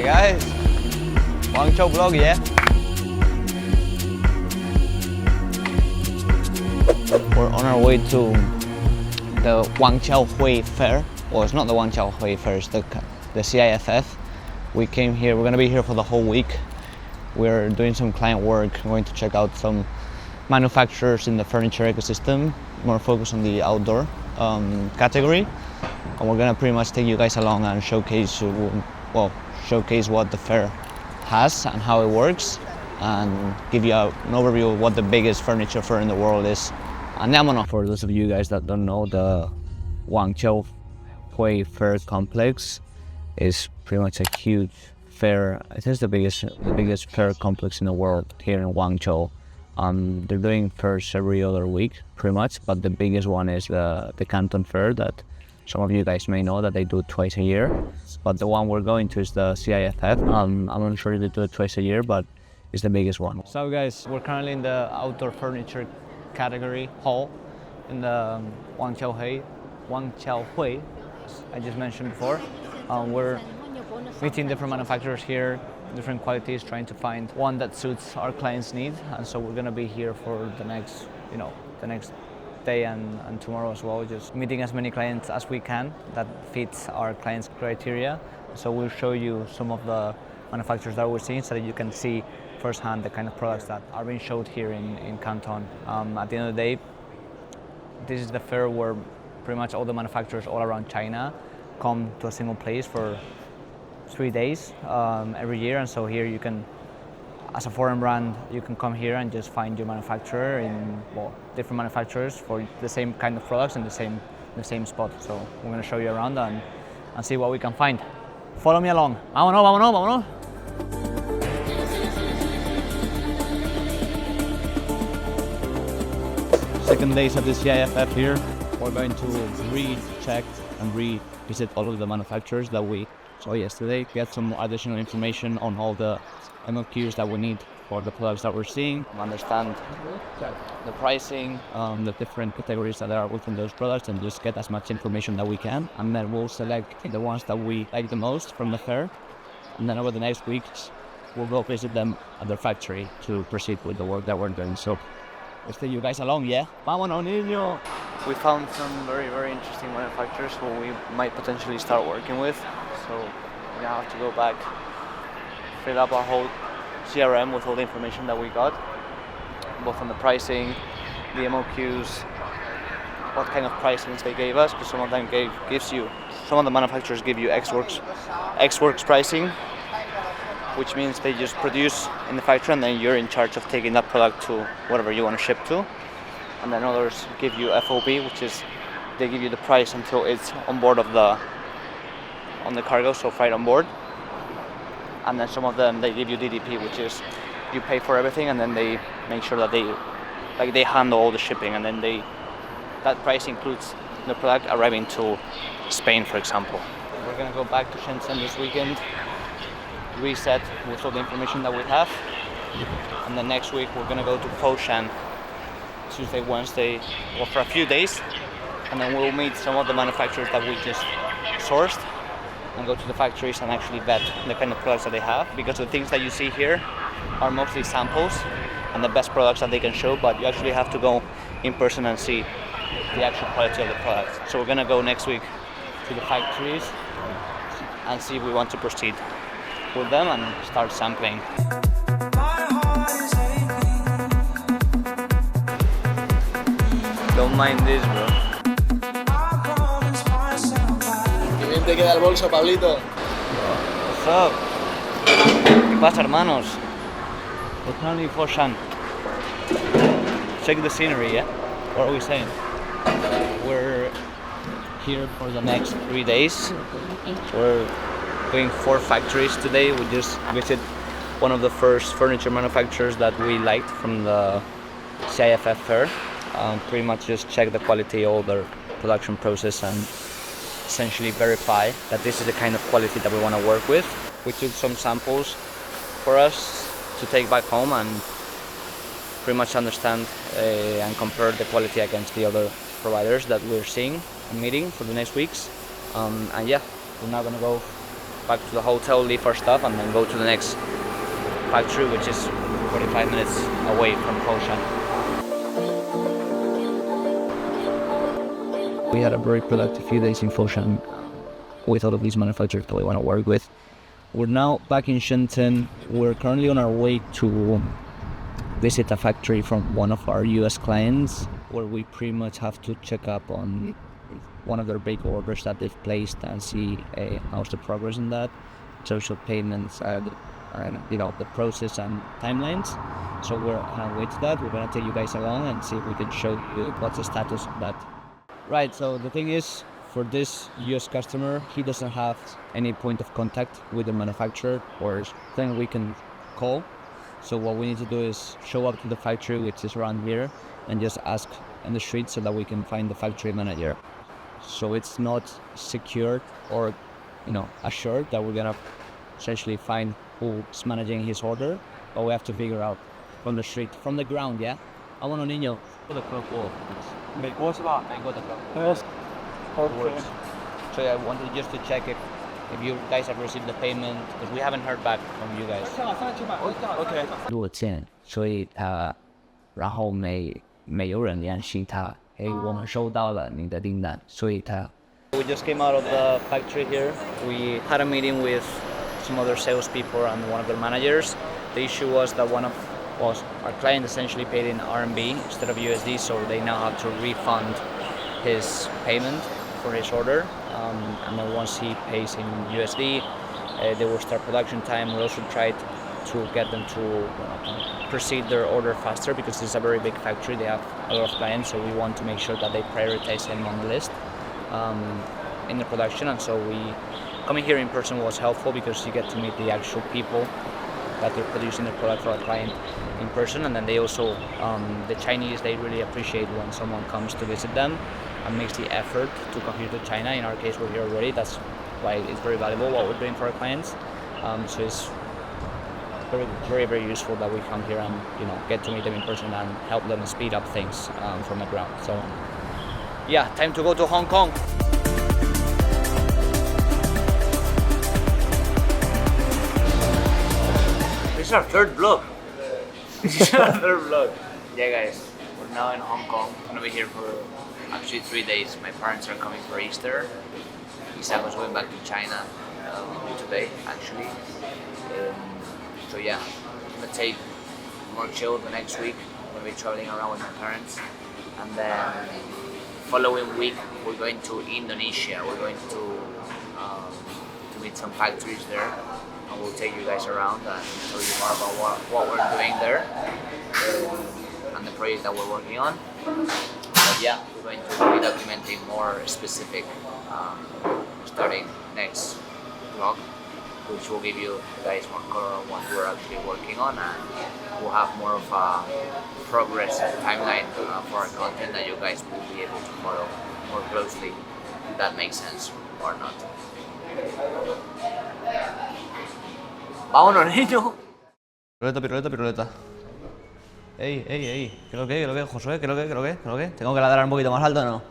guys, Guangzhou vlog, yeah? We're on our way to the Guangzhou Fair. Well, it's not the Guangzhou Fair, it's the CIFF. We came here, we're gonna be here for the whole week. We're doing some client work, we're going to check out some manufacturers in the furniture ecosystem, more focused on the outdoor category. And we're gonna pretty much take you guys along and showcase what the fair has and how it works, and give you an overview of what the biggest furniture fair in the world is. Andiamo. For those of you guys that don't know, the Guangzhou Fair complex is pretty much a huge fair. It is the biggest fair complex in the world here in Guangzhou. They're doing fairs every other week, pretty much, but the biggest one is the Canton Fair that some of you guys may know that they do twice a year. But the one we're going to is the CIFF. I'm not sure if they do it twice a year, but it's the biggest one. So guys, we're currently in the outdoor furniture category hall in the Guangzhou, I just mentioned before. We're meeting different manufacturers here, different qualities, trying to find one that suits our clients' needs. And so we're gonna be here for the next day and tomorrow as well, just meeting as many clients as we can that fits our clients' criteria. So we'll show you some of the manufacturers that we're seeing so that you can see firsthand the kind of products that are being showed here in Canton. At the end of the day, this is the fair where pretty much all the manufacturers all around China come to a single place for 3 days every year. And so here you can, as a foreign brand, you can come here and just find your manufacturer in different manufacturers for the same kind of products in the same spot. So we're going to show you around and see what we can find. Follow me along. Vámonos, vámonos, vámonos. Second days of the CIFF here. We're going to recheck and revisit all of the manufacturers that we saw yesterday, get some additional information on all the MOQs that we need for the products that we're seeing, understand the pricing, the different categories that are within those products, and just get as much information that we can. And then we'll select the ones that we like the most from the fair. And then over the next weeks, we'll go visit them at their factory to proceed with the work that we're doing. So let's take you guys along, yeah? Vámonos, niño! We found some very, very interesting manufacturers who we might potentially start working with. So we're gonna have to go back, fill up our whole CRM with all the information that we got, both on the pricing, the MOQs, what kind of pricings they gave us, because some of them some of the manufacturers give you X works pricing, which means they just produce in the factory and then you're in charge of taking that product to whatever you want to ship to. And then others give you FOB, which is they give you the price until it's on board on the cargo, so freight on board. And then some of them they give you DDP, which is you pay for everything and then they make sure that they handle all the shipping, and then that price includes the product arriving to Spain, for example. We're gonna go back to Shenzhen this weekend, reset with all the information that we have, and then next week we're gonna go to Foshan Tuesday, Wednesday, for a few days, and then we'll meet some of the manufacturers that we just sourced and go to the factories and actually vet the kind of products that they have, because the things that you see here are mostly samples and the best products that they can show, but you actually have to go in person and see the actual quality of the products. So we're gonna go next week to the factories and see if we want to proceed with them and start sampling. Don't mind this, bro. Qué bien te queda el bolso, Pablito. What's up? ¿Qué pasa, hermanos? We're currently Foshan. Check the scenery, yeah? What are we saying? We're here for the next 3 days. We're doing 4 factories today. We just visited one of the first furniture manufacturers that we liked from the CIFF fair. Pretty much just check the quality of their production process and essentially verify that this is the kind of quality that we want to work with. We took some samples for us to take back home and pretty much understand and compare the quality against the other providers that we're seeing and meeting for the next weeks. And yeah, we're now gonna go back to the hotel, leave our stuff, and then go to the next factory, which is 45 minutes away from Foshan. We had a very productive few days in Foshan with all of these manufacturers that we want to work with. We're now back in Shenzhen. We're currently on our way to visit a factory from one of our US clients, where we pretty much have to check up on one of their big orders that they've placed and see how's the progress in that, social payments, and the process and timelines. So we're gonna wait to that. We're gonna take you guys along and see if we can show you what's the status of that. Right, so the thing is, for this US customer, he doesn't have any point of contact with the manufacturer or thing we can call. So what we need to do is show up to the factory, which is around here, and just ask in the street so that we can find the factory manager. So it's not secured or assured that we're gonna essentially find who's managing his order, but we have to figure out from the street, from the ground, yeah? I want a niño. The clock wall. 美国是吧？美国的 clock. Yes. Okay. Works. So I wanted just to check if you guys have received the payment, because we haven't heard back from you guys. Okay. 落件，所以然后没有人联系他，我们收到了你的订单，所以他 We just came out of the factory here. We had a meeting with some other salespeople and one of their managers. The issue was that our client essentially paid in RMB instead of USD, so they now have to refund his payment for his order. And then once he pays in USD, they will start production time. We also tried to get them to proceed their order faster, because this is a very big factory. They have a lot of clients, so we want to make sure that they prioritize him on the list in the production. And so coming here in person was helpful, because you get to meet the actual people that they're producing the product for a client in person. And then they also, the Chinese, they really appreciate when someone comes to visit them and makes the effort to come here to China. In our case, we're here already. That's why it's very valuable what we're doing for our clients. So it's very, very, very useful that we come here and get to meet them in person and help them speed up things from the ground. So yeah, time to go to Hong Kong. This is our third vlog. Yeah, guys, we're now in Hong Kong. I'm gonna be here for actually 3 days. My parents are coming for Easter. Isaac was going back to China today, actually. So yeah, I'm gonna take more chill the next week. I'm gonna be traveling around with my parents, and then following week we're going to Indonesia. We're going to meet some factories there, and we'll take you guys around and tell you more about what we're doing there and the project that we're working on. But yeah, we're going to be documenting more specific starting next vlog, which will give you guys more color on what we're actually working on, and we'll have more of a progress timeline for our content that you guys will be able to follow more closely, if that makes sense or not. ¡Vámonos, niño! Piruleta. Ey, ¿qué lo que, Josué? ¿Qué lo que? ¿Tengo que ladrar un poquito más alto o no?